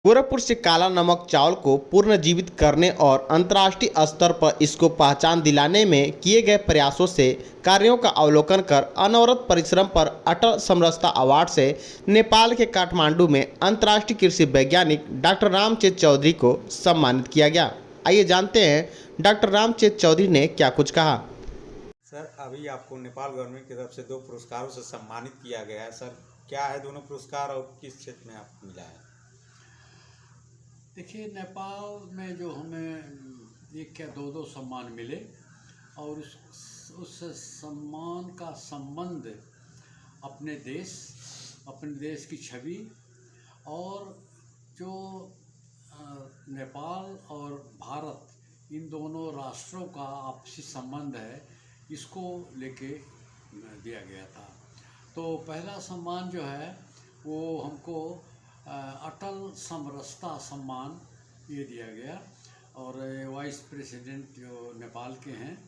गोरखपुर से काला नमक चावल को पुनर्जीवित करने और अंतर्राष्ट्रीय स्तर पर इसको पहचान दिलाने में किए गए प्रयासों से कार्यों का अवलोकन कर अनवरत परिश्रम पर अटल समरसता अवार्ड से नेपाल के काठमांडू में अंतर्राष्ट्रीय कृषि वैज्ञानिक डॉक्टर रामचेत चौधरी को सम्मानित किया गया। आइए जानते हैं डॉक्टर रामचेत चौधरी ने क्या कुछ कहा। सर, अभी आपको नेपाल गवर्नमेंट की तरफ से 2 पुरस्कारों से सम्मानित किया गया है। सर, क्या है दोनों पुरस्कार और किस क्षेत्र में आपको मिला है? देखिए, नेपाल में जो हमें एक क्या दो सम्मान मिले और उस सम्मान का संबंध अपने देश की छवि और जो नेपाल और भारत इन दोनों राष्ट्रों का आपसी संबंध है, इसको लेके दिया गया था। तो पहला सम्मान जो है वो हमको अटल समरसता सम्मान ये दिया गया और वाइस प्रेसिडेंट जो नेपाल के हैं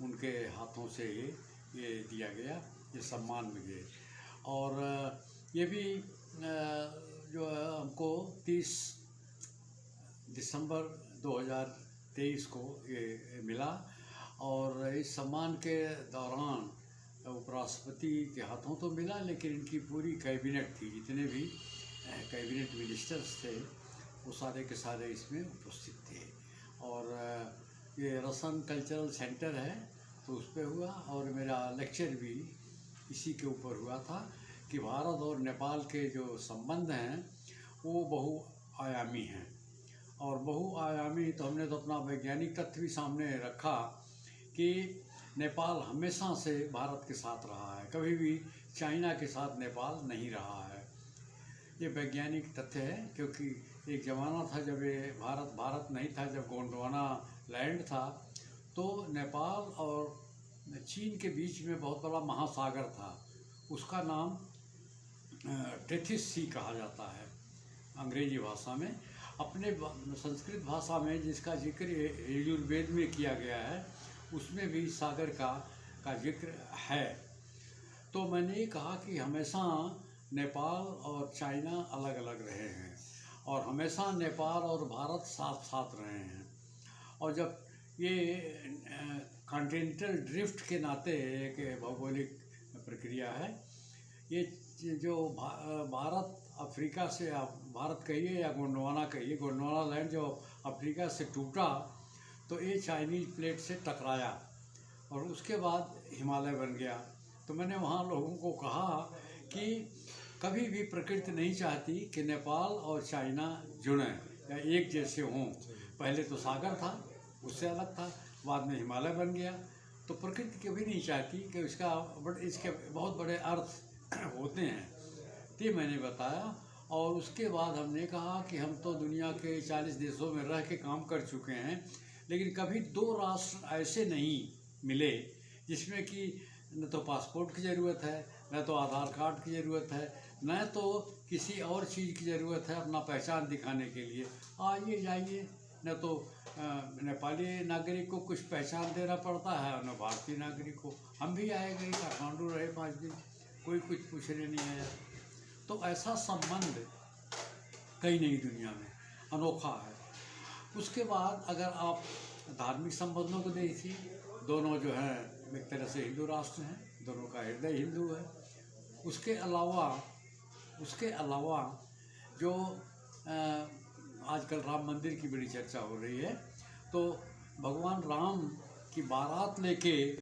उनके हाथों से ये दिया गया, ये सम्मान मुझे। और ये भी जो है हमको 30 दिसंबर 2023 को ये मिला और इस सम्मान के दौरान उपराष्ट्रपति के हाथों तो मिला, लेकिन इनकी पूरी कैबिनेट थी, जितने भी कैबिनेट मिनिस्टर्स थे वो सारे के सारे इसमें उपस्थित थे। और ये रसन कल्चरल सेंटर है तो उस पर हुआ और मेरा लेक्चर भी इसी के ऊपर हुआ था कि भारत और नेपाल के जो संबंध हैं वो बहुआयामी हैं। और बहुआयामी तो हमने तो अपना वैज्ञानिक तथ्य भी सामने रखा कि नेपाल हमेशा से भारत के साथ रहा है, कभी भी चाइना के साथ नेपाल नहीं रहा है। ये वैज्ञानिक तथ्य है, क्योंकि एक ज़माना था जब ये भारत नहीं था, जब गोंडवाना लैंड था, तो नेपाल और चीन के बीच में बहुत बड़ा महासागर था, उसका नाम टेथिस सी कहा जाता है अंग्रेजी भाषा में। अपने संस्कृत भाषा में जिसका जिक्र यजुर्वेद में किया गया है उसमें भी सागर का जिक्र है। तो मैंने कहा कि हमेशा नेपाल और चाइना अलग अलग रहे हैं और हमेशा नेपाल और भारत साथ साथ रहे हैं। और जब ये कॉन्टिनेंटल ड्रिफ्ट के नाते एक भौगोलिक प्रक्रिया है, ये जो भारत अफ्रीका से, भारत कहिए या गोंडवाना कहिए, गोंडवाना लैंड जो अफ्रीका से टूटा तो ये चाइनीज प्लेट से टकराया और उसके बाद हिमालय बन गया। तो मैंने वहाँ लोगों को कहा कि कभी भी प्रकृति नहीं चाहती कि नेपाल और चाइना जुड़ें या एक जैसे हों। पहले तो सागर था, उससे अलग था, बाद में हिमालय बन गया। तो प्रकृति कभी नहीं चाहती कि इसके बहुत बड़े अर्थ होते हैं। ये मैंने बताया और उसके बाद हमने कहा कि हम तो दुनिया के 40 देशों में रह के काम कर चुके हैं, लेकिन कभी 2 राष्ट्र ऐसे नहीं मिले जिसमें कि न तो पासपोर्ट की ज़रूरत है, न तो आधार कार्ड की ज़रूरत है, न तो किसी और चीज़ की ज़रूरत है अपना पहचान दिखाने के लिए। आइए जाइए, न तो नेपाली नागरिक को कुछ पहचान देना पड़ता है और न भारतीय नागरिक को। हम भी आए गए, काठमांडू रहे 5 दिन, कोई कुछ पूछने नहीं आया। तो ऐसा संबंध कहीं नहीं दुनिया में, अनोखा है। उसके बाद अगर आप धार्मिक संबंधों को देखिए, दोनों जो हैं एक तरह से हिंदू राष्ट्र हैं, दोनों का हृदय हिंदू है। उसके अलावा जो आजकल राम मंदिर की बड़ी चर्चा हो रही है, तो भगवान राम की बारात लेके